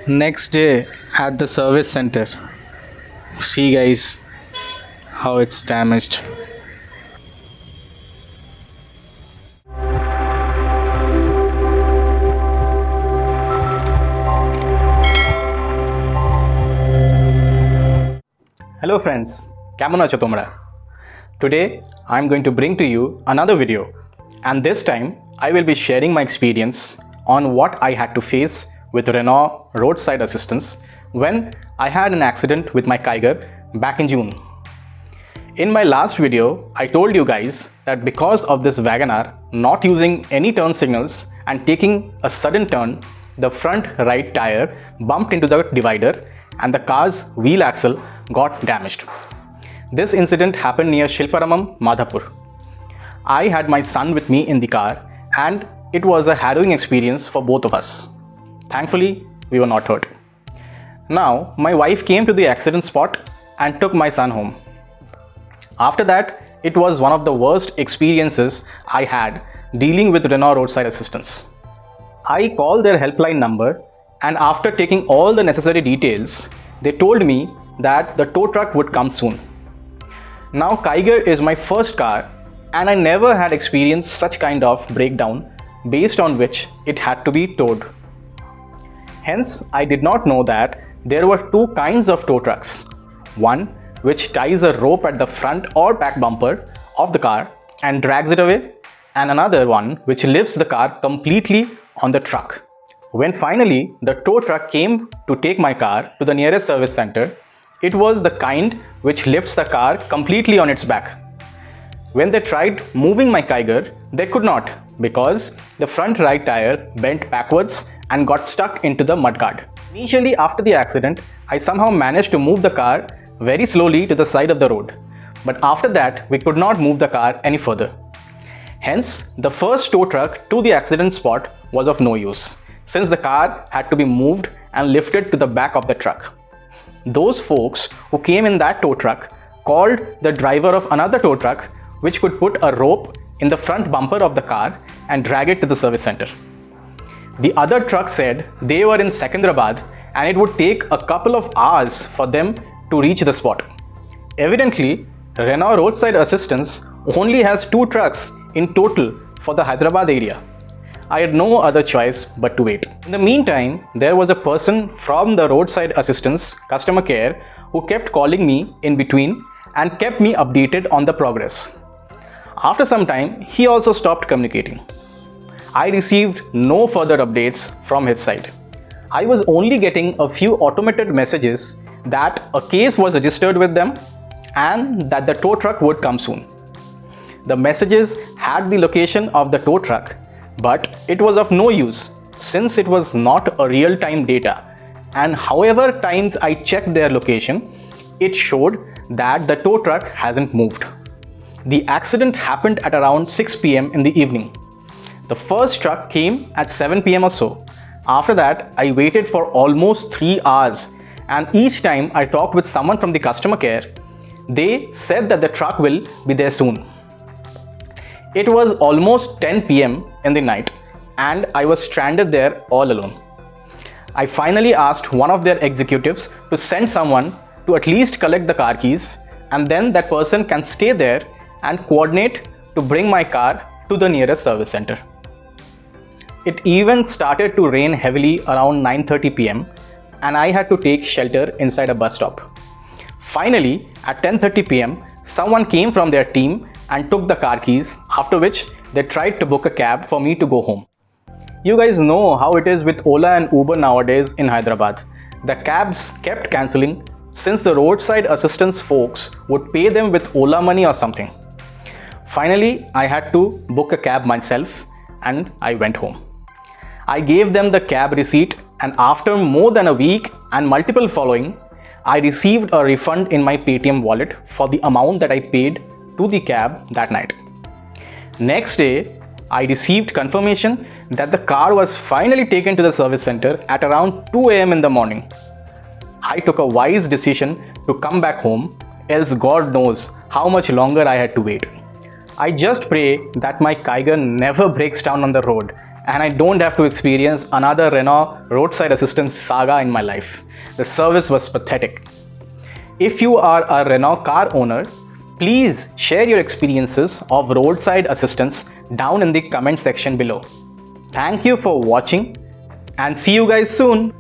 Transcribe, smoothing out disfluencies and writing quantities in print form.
Next day at the service center. See guys how it's damaged. Hello friends, কেমন আছো তোমরা? Today I am going to bring to you another video, and this time I will be sharing my experience on what I had to face with Renault roadside assistance when I had an accident with my Kiger back in June. In my last video, I told you guys that because of this WagonR not using any turn signals and taking a sudden turn, the front right tire bumped into the divider and the car's wheel axle got damaged. This incident happened near Shilparamam, Madhapur. I had my son with me in the car and it was a harrowing experience for both of us. Thankfully, we were not hurt. Now, my wife came to the accident spot and took my son home. After that, it was one of the worst experiences I had dealing with Renault roadside assistance. I called their helpline number, and after taking all the necessary details, they told me that the tow truck would come soon. Now Kiger is my first car and I never had experienced such kind of breakdown based on which it had to be towed. Hence, I did not know that there were two kinds of tow trucks. One which ties a rope at the front or back bumper of the car and drags it away, and another one which lifts the car completely on the truck. When finally the tow truck came to take my car to the nearest service center, it was the kind which lifts the car completely on its back. When they tried moving my Kiger, they could not because the front right tire bent backwards and got stuck into the mudguard. Initially after the accident, I somehow managed to move the car very slowly to the side of the road. But after that, we could not move the car any further. Hence, the first tow truck to the accident spot was of no use, since the car had to be moved and lifted to the back of the truck. Those folks who came in that tow truck called the driver of another tow truck which could put a rope in the front bumper of the car and drag it to the service center. The other truck said they were in Secunderabad and it would take a couple of hours for them to reach the spot. Evidently, Renault roadside assistance only has two trucks in total for the Hyderabad area. I had no other choice but to wait. In the meantime, there was a person from the roadside assistance customer care who kept calling me in between and kept me updated on the progress. After some time, he also stopped communicating. I received no further updates from his side. I was only getting a few automated messages that a case was registered with them and that the tow truck would come soon. The messages had the location of the tow truck, but it was of no use since it was not a real-time data, and however times I checked their location, it showed that the tow truck hasn't moved. The accident happened at around 6 p.m. in the evening. The first truck came at 7 p.m. or so. After that, I waited for almost 3 hours, and each time I talked with someone from the customer care, they said that the truck will be there soon. It was almost 10 p.m. in the night and I was stranded there all alone. I finally asked one of their executives to send someone to at least collect the car keys, and then that person can stay there and coordinate to bring my car to the nearest service center. It even started to rain heavily around 9:30 p.m. and I had to take shelter inside a bus stop. Finally, at 10:30 p.m., someone came from their team and took the car keys, after which they tried to book a cab for me to go home. You guys know how it is with Ola and Uber nowadays in Hyderabad. The cabs kept cancelling since the roadside assistance folks would pay them with Ola money or something. Finally, I had to book a cab myself and I went home. I gave them the cab receipt, and after more than a week and multiple following, I received a refund in my Paytm wallet for the amount that I paid to the cab that night. Next day, I received confirmation that the car was finally taken to the service center at around 2 a.m. in the morning. I took a wise decision to come back home, else God knows how much longer I had to wait. I just pray that my Kiger never breaks down on the road and I don't have to experience another Renault roadside assistance saga in my life. The service was pathetic. If you are a Renault car owner, please share your experiences of roadside assistance down in the comment section below. Thank you for watching and see you guys soon.